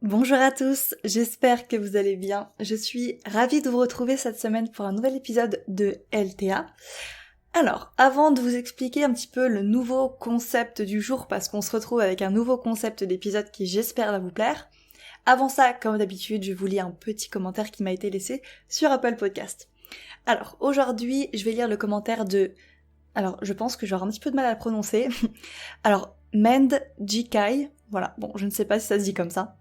Bonjour à tous, j'espère que vous allez bien. Je suis ravie de vous retrouver cette semaine pour un nouvel épisode de LTA. Alors, avant de vous expliquer un petit peu le nouveau concept du jour, parce qu'on se retrouve avec un nouveau concept d'épisode qui j'espère va vous plaire, avant ça, comme d'habitude, je vous lis un petit commentaire qui m'a été laissé sur Apple Podcast. Alors, aujourd'hui, je vais lire le commentaire de... Alors, je pense que j'aurai un petit peu de mal à le prononcer. Alors, Mend Jikai, voilà, bon, je ne sais pas si ça se dit comme ça.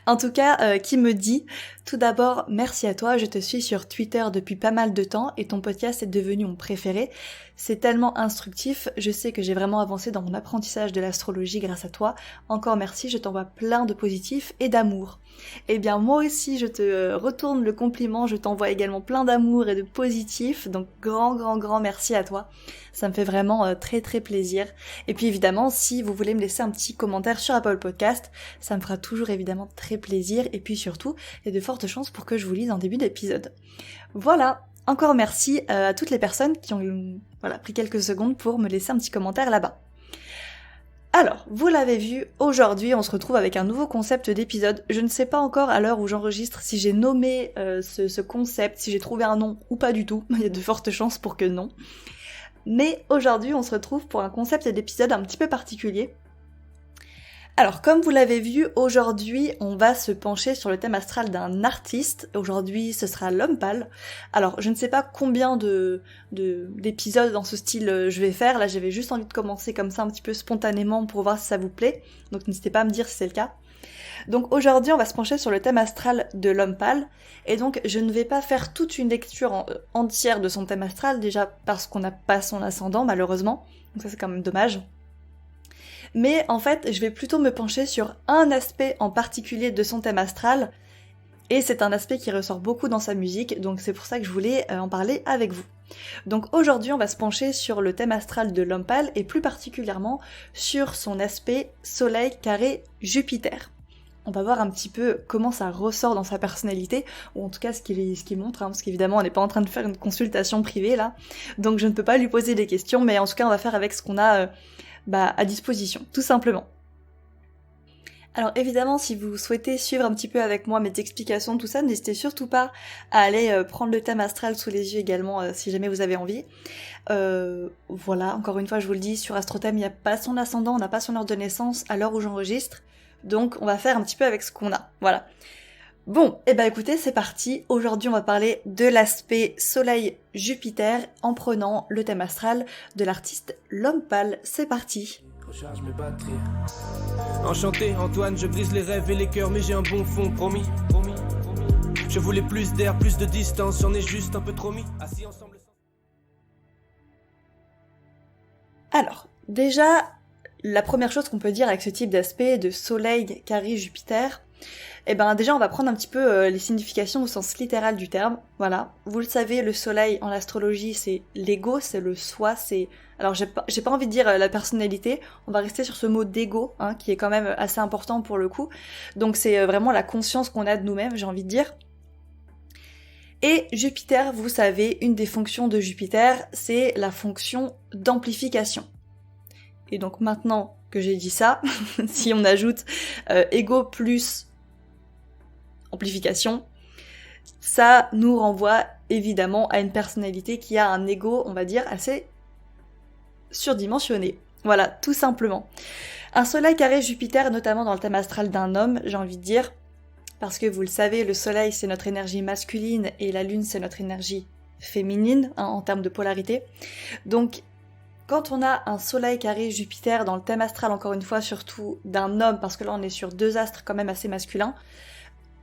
En tout cas, qui me dit « Tout d'abord, merci à toi, je te suis sur Twitter depuis pas mal de temps et ton podcast est devenu mon préféré. C'est tellement instructif, je sais que j'ai vraiment avancé dans mon apprentissage de l'astrologie grâce à toi. Encore merci, je t'envoie plein de positifs et d'amour. » Eh bien moi aussi je te retourne le compliment, je t'envoie également plein d'amour et de positifs, donc grand merci à toi. Ça me fait vraiment très plaisir. Et puis évidemment, si vous voulez me laisser un petit commentaire sur Apple Podcast, ça me fera toujours évidemment très plaisir. Et puis surtout, il y a de fortes chances pour que je vous lise en début d'épisode. Voilà, encore merci à toutes les personnes qui ont pris quelques secondes pour me laisser un petit commentaire là-bas. Alors, vous l'avez vu, aujourd'hui on se retrouve avec un nouveau concept d'épisode. Je ne sais pas encore à l'heure où j'enregistre si j'ai nommé ce concept, si j'ai trouvé un nom ou pas du tout. Il y a de fortes chances pour que non. Mais aujourd'hui, on se retrouve pour un concept d'épisode un petit peu particulier. Alors, comme vous l'avez vu, aujourd'hui, on va se pencher sur le thème astral d'un artiste. Aujourd'hui, ce sera l'homme pâle. Alors, je ne sais pas combien d'épisodes dans ce style je vais faire. Là, j'avais juste envie de commencer comme ça un petit peu spontanément pour voir si ça vous plaît. Donc, n'hésitez pas à me dire si c'est le cas. Donc aujourd'hui, on va se pencher sur le thème astral de l'homme pâle, et donc je ne vais pas faire toute une lecture entière de son thème astral, déjà parce qu'on n'a pas son ascendant malheureusement, donc ça c'est quand même dommage. Mais en fait, je vais plutôt me pencher sur un aspect en particulier de son thème astral, et c'est un aspect qui ressort beaucoup dans sa musique, donc c'est pour ça que je voulais en parler avec vous. Donc aujourd'hui, on va se pencher sur le thème astral de l'homme pâle, et plus particulièrement sur son aspect Soleil carré Jupiter. On va voir un petit peu comment ça ressort dans sa personnalité, ou en tout cas ce qu'il montre, parce qu'évidemment on n'est pas en train de faire une consultation privée là, donc je ne peux pas lui poser des questions, mais en tout cas on va faire avec ce qu'on a à disposition, tout simplement. Alors évidemment, si vous souhaitez suivre un petit peu avec moi mes explications, tout ça, n'hésitez surtout pas à aller prendre le thème astral sous les yeux également, si jamais vous avez envie. Voilà, encore une fois, je vous le dis, sur AstroThème, il n'y a pas son ascendant, on n'a pas son heure de naissance à l'heure où j'enregistre, donc on va faire un petit peu avec ce qu'on a, voilà. Bon, et écoutez, c'est parti. Aujourd'hui, on va parler de l'aspect Soleil-Jupiter en prenant le thème astral de l'artiste L'Homme Pâle. C'est parti. Recharge mes batteries. Enchanté, Antoine, je brise les rêves et les cœurs, mais j'ai un bon fond, promis. Je voulais plus d'air, plus de distance, j'en ai juste un peu trop mis. Assis ensemble. Alors, déjà, la première chose qu'on peut dire avec ce type d'aspect de Soleil carré Jupiter, déjà on va prendre un petit peu les significations au sens littéral du terme. Voilà, vous le savez, le soleil en astrologie c'est l'ego, c'est le soi, c'est... Alors j'ai pas envie de dire la personnalité, on va rester sur ce mot d'ego, qui est quand même assez important pour le coup. Donc c'est vraiment la conscience qu'on a de nous-mêmes, j'ai envie de dire. Et Jupiter, vous savez, une des fonctions de Jupiter, c'est la fonction d'amplification. Et donc maintenant que j'ai dit ça, si on ajoute ego plus amplification, ça nous renvoie évidemment à une personnalité qui a un ego, on va dire, assez surdimensionné. Voilà, tout simplement. Un soleil carré Jupiter, notamment dans le thème astral d'un homme, j'ai envie de dire, parce que vous le savez, le soleil c'est notre énergie masculine et la lune c'est notre énergie féminine, en termes de polarité. Donc, quand on a un soleil carré Jupiter dans le thème astral, encore une fois, surtout d'un homme, parce que là on est sur deux astres quand même assez masculins,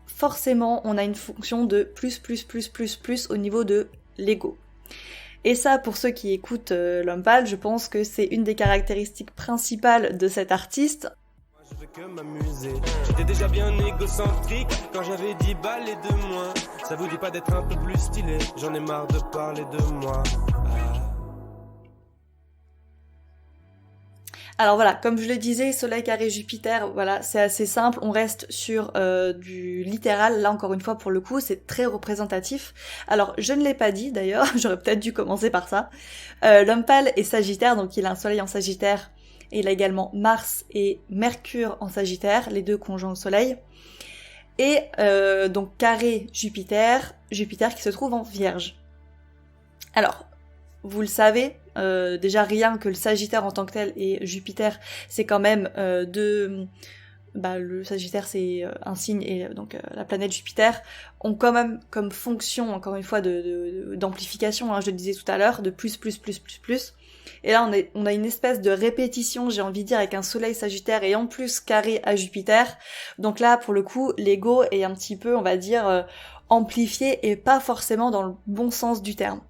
forcément on a une fonction de plus au niveau de l'ego. Et ça, pour ceux qui écoutent l'homme pâle, je pense que c'est une des caractéristiques principales de cet artiste. Je veux que m'amuser. J'étais déjà bien égocentrique quand j'avais 10 balles et de moins. Ça vous dit pas d'être un peu plus stylé? J'en ai marre de parler de moi. Alors voilà, comme je le disais, Soleil carré Jupiter, voilà, c'est assez simple, on reste sur du littéral, là encore une fois pour le coup, c'est très représentatif. Alors je ne l'ai pas dit d'ailleurs, j'aurais peut-être dû commencer par ça. L'homme pâle est Sagittaire, donc il a un soleil en Sagittaire, et il a également Mars et Mercure en Sagittaire, les deux conjoints au Soleil. Et donc carré Jupiter qui se trouve en Vierge. Alors, vous le savez, déjà rien que le Sagittaire en tant que tel et Jupiter, c'est quand même le Sagittaire c'est un signe et donc la planète Jupiter ont quand même comme fonction, encore une fois, d'amplification, je le disais tout à l'heure, de plus. Et là on a une espèce de répétition, j'ai envie de dire, avec un Soleil Sagittaire et en plus carré à Jupiter. Donc là pour le coup l'ego est un petit peu, on va dire, amplifié et pas forcément dans le bon sens du terme.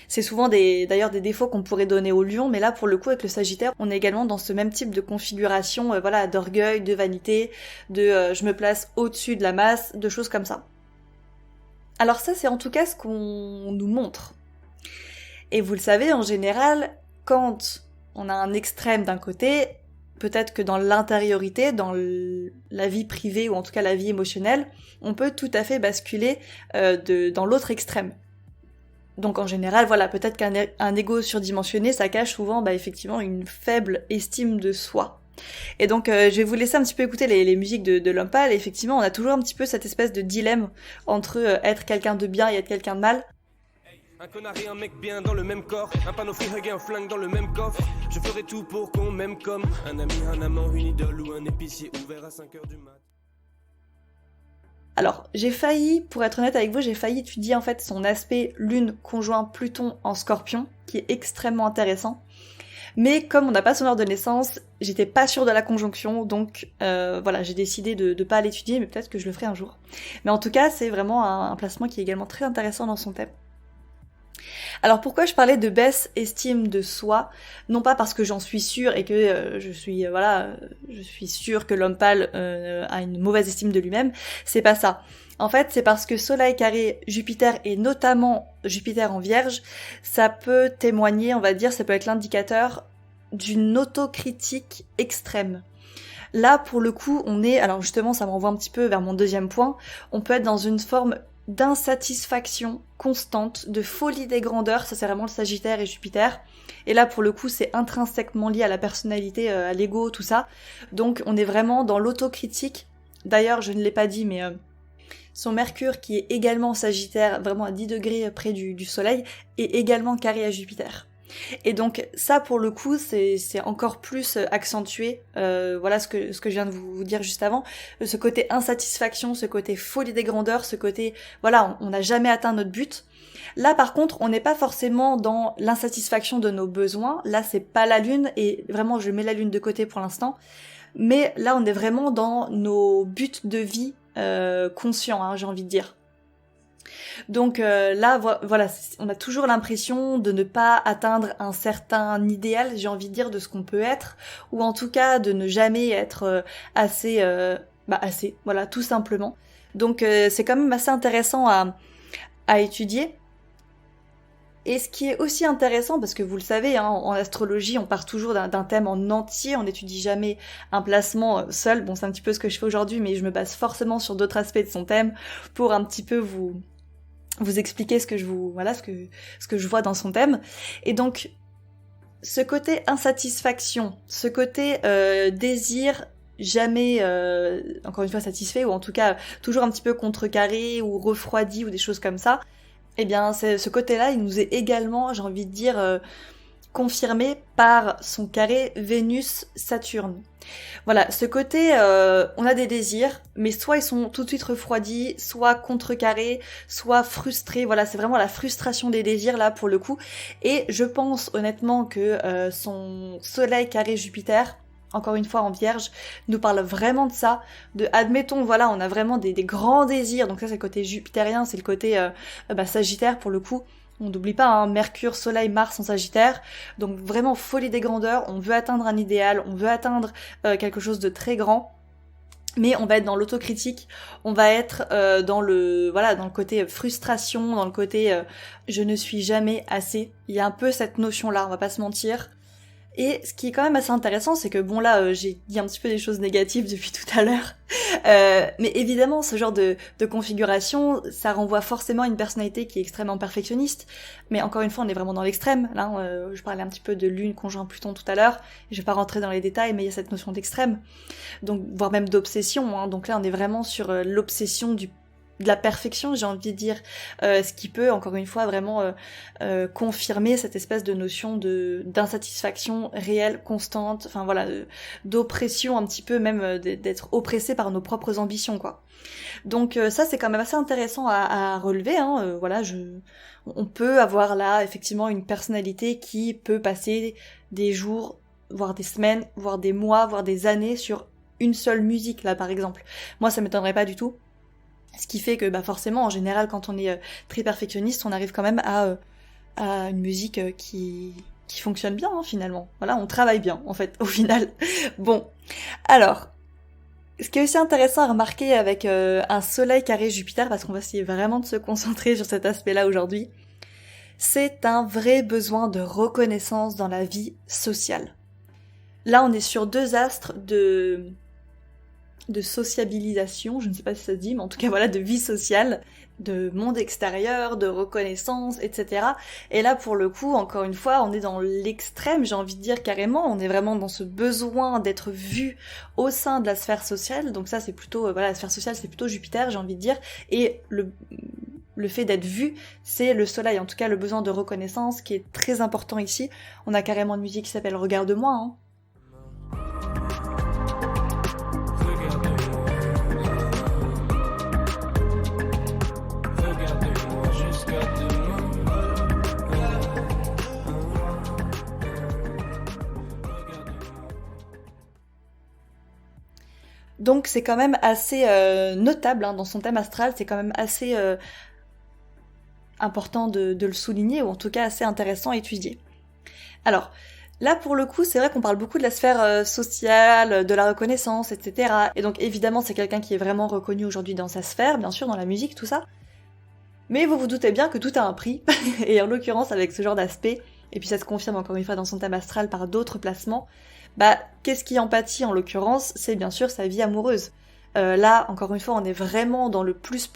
C'est souvent d'ailleurs des défauts qu'on pourrait donner au lion, mais là pour le coup avec le Sagittaire, on est également dans ce même type de configuration, d'orgueil, de vanité, je me place au-dessus de la masse, de choses comme ça. Alors ça c'est en tout cas ce qu'on nous montre. Et vous le savez, en général, quand on a un extrême d'un côté, peut-être que dans l'intériorité, dans la vie privée ou en tout cas la vie émotionnelle, on peut tout à fait basculer dans l'autre extrême. Donc en général, peut-être qu'un ego surdimensionné, ça cache souvent effectivement une faible estime de soi. Et donc je vais vous laisser un petit peu écouter les musiques de l'homme pâle, et effectivement on a toujours un petit peu cette espèce de dilemme entre être quelqu'un de bien et être quelqu'un de mal. Un connard et un mec bien dans le même corps, un panneau free-hug et un flingue dans le même coffre. Je ferai tout pour qu'on m'aime comme un ami, un amant, une idole ou un épicier ouvert à 5h du mat'. Alors, pour être honnête avec vous, j'ai failli étudier en fait son aspect Lune conjoint Pluton en Scorpion, qui est extrêmement intéressant. Mais comme on n'a pas son heure de naissance, j'étais pas sûre de la conjonction, donc j'ai décidé de pas l'étudier, mais peut-être que je le ferai un jour. Mais en tout cas, c'est vraiment un placement qui est également très intéressant dans son thème. Alors pourquoi je parlais de baisse estime de soi? Non pas parce que j'en suis sûre et que je suis sûre que l'homme pâle a une mauvaise estime de lui-même, c'est pas ça. En fait, c'est parce que Soleil carré Jupiter et notamment Jupiter en Vierge, ça peut témoigner, on va dire, ça peut être l'indicateur d'une autocritique extrême. Là, pour le coup, alors justement, ça me renvoie un petit peu vers mon deuxième point, on peut être dans une forme d'insatisfaction constante, de folie des grandeurs, ça c'est vraiment le Sagittaire et Jupiter, et là pour le coup c'est intrinsèquement lié à la personnalité, à l'ego, tout ça, donc on est vraiment dans l'autocritique. D'ailleurs je ne l'ai pas dit, mais son Mercure qui est également Sagittaire, vraiment à 10 degrés près du Soleil, est également carré à Jupiter. Et donc ça pour le coup c'est encore plus accentué, ce que je viens de vous dire juste avant, ce côté insatisfaction, ce côté folie des grandeurs, ce côté on n'a jamais atteint notre but. Là par contre on n'est pas forcément dans l'insatisfaction de nos besoins, là c'est pas la lune, et vraiment je mets la lune de côté pour l'instant, mais là on est vraiment dans nos buts de vie conscients, j'ai envie de dire. Donc là, on a toujours l'impression de ne pas atteindre un certain idéal, j'ai envie de dire, de ce qu'on peut être, ou en tout cas de ne jamais être assez, tout simplement. Donc c'est quand même assez intéressant à étudier. Et ce qui est aussi intéressant, parce que vous le savez, en astrologie, on part toujours d'un thème en entier, on n'étudie jamais un placement seul. Bon, c'est un petit peu ce que je fais aujourd'hui, mais je me base forcément sur d'autres aspects de son thème pour un petit peu vous expliquer ce que je vois dans son thème. Et donc ce côté insatisfaction, ce côté désir jamais encore une fois satisfait, ou en tout cas toujours un petit peu contrecarré ou refroidi ou des choses comme ça, eh bien ce côté-là il nous est également, j'ai envie de dire, confirmé par son carré Vénus-Saturne. Voilà, ce côté, on a des désirs, mais soit ils sont tout de suite refroidis, soit contrecarrés, soit frustrés. Voilà, c'est vraiment la frustration des désirs là pour le coup. Et je pense honnêtement que son Soleil carré Jupiter, encore une fois en Vierge, nous parle vraiment de ça. Admettons, on a vraiment des grands désirs. Donc ça c'est le côté jupitérien, c'est le côté Sagittaire pour le coup. On n'oublie pas, Mercure, Soleil, Mars en Sagittaire, donc vraiment folie des grandeurs, on veut atteindre un idéal, on veut atteindre quelque chose de très grand, mais on va être dans l'autocritique, on va être dans le côté frustration, dans le côté je ne suis jamais assez. Il y a un peu cette notion-là, on va pas se mentir. Et ce qui est quand même assez intéressant, c'est que bon là, j'ai dit un petit peu des choses négatives depuis tout à l'heure, mais évidemment, ce genre de configuration, ça renvoie forcément à une personnalité qui est extrêmement perfectionniste. Mais encore une fois, on est vraiment dans l'extrême. Là, je parlais un petit peu de Lune conjoint Pluton tout à l'heure. Je vais pas rentrer dans les détails, mais il y a cette notion d'extrême, donc voire même d'obsession. Hein. Donc là, on est vraiment sur l'obsession de la perfection, j'ai envie de dire, ce qui peut, encore une fois, vraiment confirmer cette espèce de notion d'insatisfaction réelle, constante, enfin voilà, d'oppression un petit peu, même d'être oppressé par nos propres ambitions, quoi. Donc ça, c'est quand même assez intéressant à relever, hein, voilà, on peut avoir là, effectivement, une personnalité qui peut passer des jours, voire des semaines, voire des mois, voire des années sur une seule musique, là, par exemple. Moi, ça m'étonnerait pas du tout. Ce qui fait que bah forcément, en général, quand on est très perfectionniste, on arrive quand même à une musique qui fonctionne bien, hein, finalement. Voilà, on travaille bien, en fait, au final. Bon, alors, ce qui est aussi intéressant à remarquer avec un Soleil carré Jupiter, parce qu'on va essayer vraiment de se concentrer sur cet aspect-là aujourd'hui, c'est un vrai besoin de reconnaissance dans la vie sociale. Là, on est sur deux astres de sociabilisation, je ne sais pas si ça se dit, mais en tout cas voilà, de vie sociale, de monde extérieur, de reconnaissance, etc. Et là, pour le coup, encore une fois, on est dans l'extrême, j'ai envie de dire carrément, on est vraiment dans ce besoin d'être vu au sein de la sphère sociale, donc ça c'est plutôt, voilà, la sphère sociale c'est plutôt Jupiter, j'ai envie de dire, et le fait d'être vu, c'est le soleil, en tout cas le besoin de reconnaissance qui est très important ici. On a carrément une musique qui s'appelle Regarde-moi, hein. Donc c'est quand même assez notable, hein, dans son thème astral, c'est quand même assez important de le souligner, ou en tout cas assez intéressant à étudier. Alors, là pour le coup, c'est vrai qu'on parle beaucoup de la sphère sociale, de la reconnaissance, etc. Et donc évidemment c'est quelqu'un qui est vraiment reconnu aujourd'hui dans sa sphère, bien sûr, dans la musique, tout ça. Mais vous vous doutez bien que tout a un prix, et en l'occurrence avec ce genre d'aspect, et puis ça se confirme encore une fois dans son thème astral par d'autres placements, bah qu'est-ce qui en pâtit en l'occurrence? C'est bien sûr sa vie amoureuse. Là, encore une fois, on est vraiment dans le plus,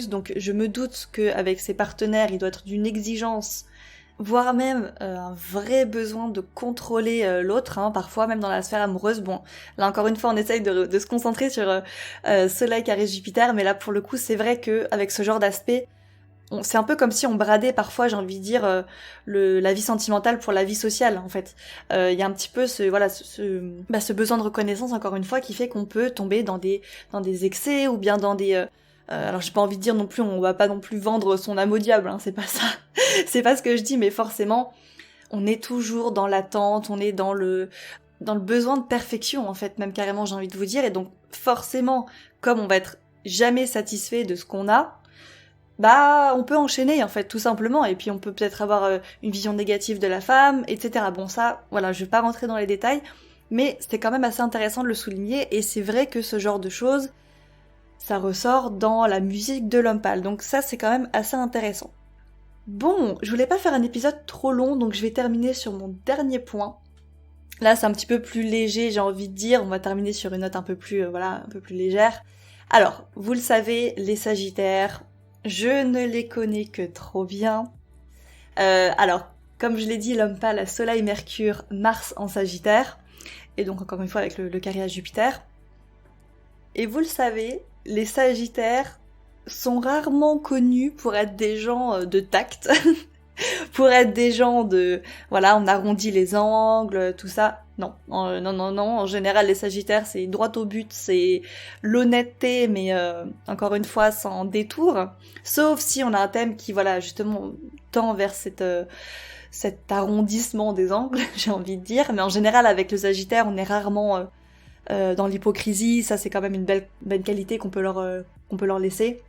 donc je me doute qu'avec ses partenaires, il doit être d'une exigence, voire même un vrai besoin de contrôler l'autre, hein, parfois même dans la sphère amoureuse. Bon, là encore une fois, on essaye de se concentrer sur Soleil carré Jupiter, mais là pour le coup, c'est vrai qu'avec ce genre d'aspect, c'est un peu comme si on bradait parfois, j'ai envie de dire, la vie sentimentale pour la vie sociale, en fait. Il y a un petit peu ce besoin de reconnaissance, encore une fois, qui fait qu'on peut tomber dans des excès, ou bien dans des... alors j'ai pas envie de dire non plus, on va pas non plus vendre son âme au diable, hein, c'est pas ça. C'est pas ce que je dis, mais forcément, on est toujours dans l'attente, on est dans le besoin de perfection, en fait, même carrément, j'ai envie de vous dire, et donc forcément, comme on va être jamais satisfait de ce qu'on a, bah on peut enchaîner en fait tout simplement, et puis on peut peut-être avoir une vision négative de la femme, etc. Bon ça, voilà, je vais pas rentrer dans les détails, mais c'était quand même assez intéressant de le souligner, et c'est vrai que ce genre de choses, ça ressort dans la musique de l'homme pâle, donc ça c'est quand même assez intéressant. Bon, je voulais pas faire un épisode trop long, donc je vais terminer sur mon dernier point. Là c'est un petit peu plus léger, j'ai envie de dire, on va terminer sur une note un peu plus, un peu plus légère. Alors, vous le savez, les Sagittaires, je ne les connais que trop bien. Alors, comme je l'ai dit, l'homme pâle a Soleil, Mercure, Mars en Sagittaire, et donc encore une fois avec le carré à Jupiter. Et vous le savez, les Sagittaires sont rarement connus pour être des gens de tact, pour être des gens de... Voilà, on arrondit les angles, tout ça. Non, non. En général, les Sagittaires, c'est droit au but, c'est l'honnêteté, mais encore une fois, sans détour. Sauf si on a un thème qui, voilà, justement, tend vers cet arrondissement des angles, j'ai envie de dire. Mais en général, avec le Sagittaire, on est rarement dans l'hypocrisie. Ça, c'est quand même une belle qualité qu'on peut leur laisser.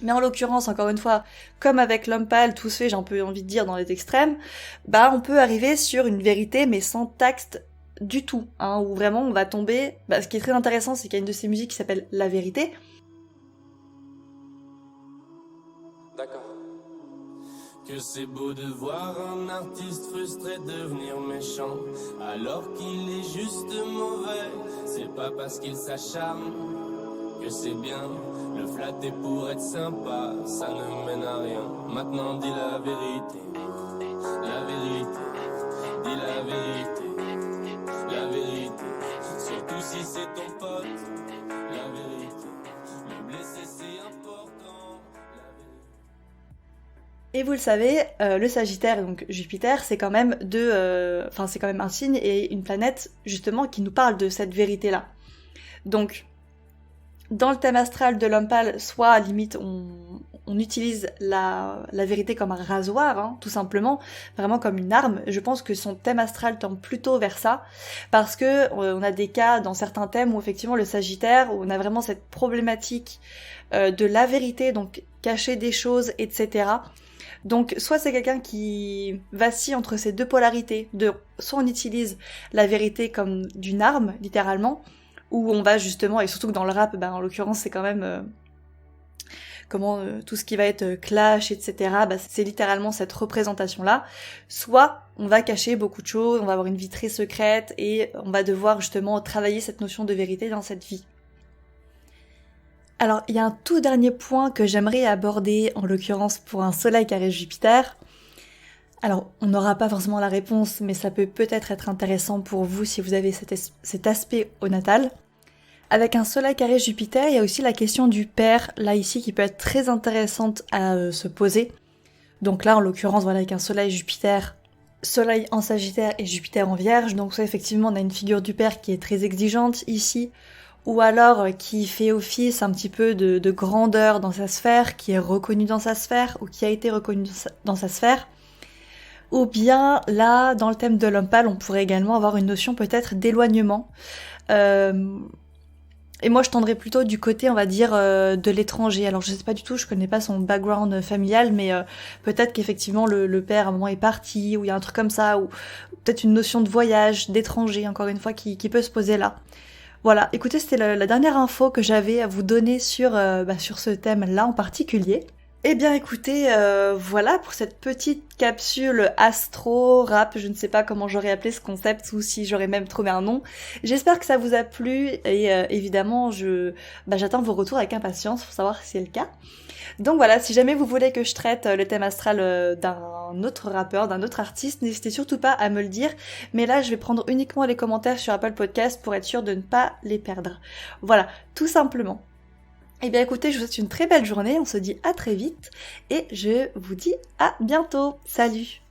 Mais en l'occurrence, encore une fois, comme avec l'homme pâle, tout se fait, j'ai un peu envie de dire, dans les extrêmes, bah on peut arriver sur une vérité, mais sans tact du tout, hein, où vraiment on va tomber... Bah, ce qui est très intéressant, c'est qu'il y a une de ces musiques qui s'appelle La Vérité. D'accord. Que c'est beau de voir un artiste frustré devenir méchant, alors qu'il est juste mauvais. C'est pas parce qu'il s'acharne que c'est bien. Le flatter pour être sympa, ça ne mène à rien. Maintenant dis la vérité, dis la vérité, la vérité. Surtout si c'est ton pote, la vérité. Me blesser c'est important, la vérité. Et vous le savez, le Sagittaire, donc Jupiter, c'est quand même c'est quand même un signe et une planète justement qui nous parle de cette vérité-là. Donc, dans le thème astral de l'homme pâle, soit à limite on utilise la vérité comme un rasoir, hein, tout simplement, vraiment comme une arme. Je pense que son thème astral tend plutôt vers ça, parce que on a des cas dans certains thèmes où effectivement le Sagittaire, où on a vraiment cette problématique de la vérité, donc cacher des choses, etc. Donc soit c'est quelqu'un qui vacille entre ces deux polarités, soit on utilise la vérité comme d'une arme, littéralement, où on va justement, et surtout que dans le rap, en l'occurrence c'est quand même tout ce qui va être clash, etc., c'est littéralement cette représentation-là. Soit on va cacher beaucoup de choses, on va avoir une vie très secrète, et on va devoir justement travailler cette notion de vérité dans cette vie. Alors, il y a un tout dernier point que j'aimerais aborder, en l'occurrence pour un Soleil carré Jupiter. Alors, on n'aura pas forcément la réponse, mais ça peut peut-être être intéressant pour vous si vous avez cet aspect au natal. Avec un Soleil carré Jupiter, il y a aussi la question du père, là ici, qui peut être très intéressante à se poser. Donc là, en l'occurrence, voilà, avec un Soleil Jupiter, Soleil en Sagittaire et Jupiter en Vierge, donc ça, effectivement, on a une figure du père qui est très exigeante ici, ou alors qui fait office un petit peu de grandeur dans sa sphère, qui est reconnu dans sa sphère, ou qui a été reconnu dans sa sphère. Ou bien, là, dans le thème de l'homme pâle, on pourrait également avoir une notion peut-être d'éloignement. Et moi, je tendrais plutôt du côté, on va dire, de l'étranger. Alors, je sais pas du tout, je connais pas son background familial, mais peut-être qu'effectivement, le père, à un moment, est parti, ou il y a un truc comme ça, ou peut-être une notion de voyage, d'étranger, encore une fois, qui peut se poser là. Voilà, écoutez, c'était la dernière info que j'avais à vous donner sur ce thème-là en particulier. Eh bien écoutez, voilà pour cette petite capsule astro-rap, je ne sais pas comment j'aurais appelé ce concept ou si j'aurais même trouvé un nom. J'espère que ça vous a plu et évidemment j'attends vos retours avec impatience pour savoir si c'est le cas. Donc voilà, si jamais vous voulez que je traite le thème astral d'un autre rappeur, d'un autre artiste, n'hésitez surtout pas à me le dire. Mais là, je vais prendre uniquement les commentaires sur Apple Podcast pour être sûre de ne pas les perdre. Voilà, tout simplement. Eh bien écoutez, je vous souhaite une très belle journée, on se dit à très vite et je vous dis à bientôt. Salut!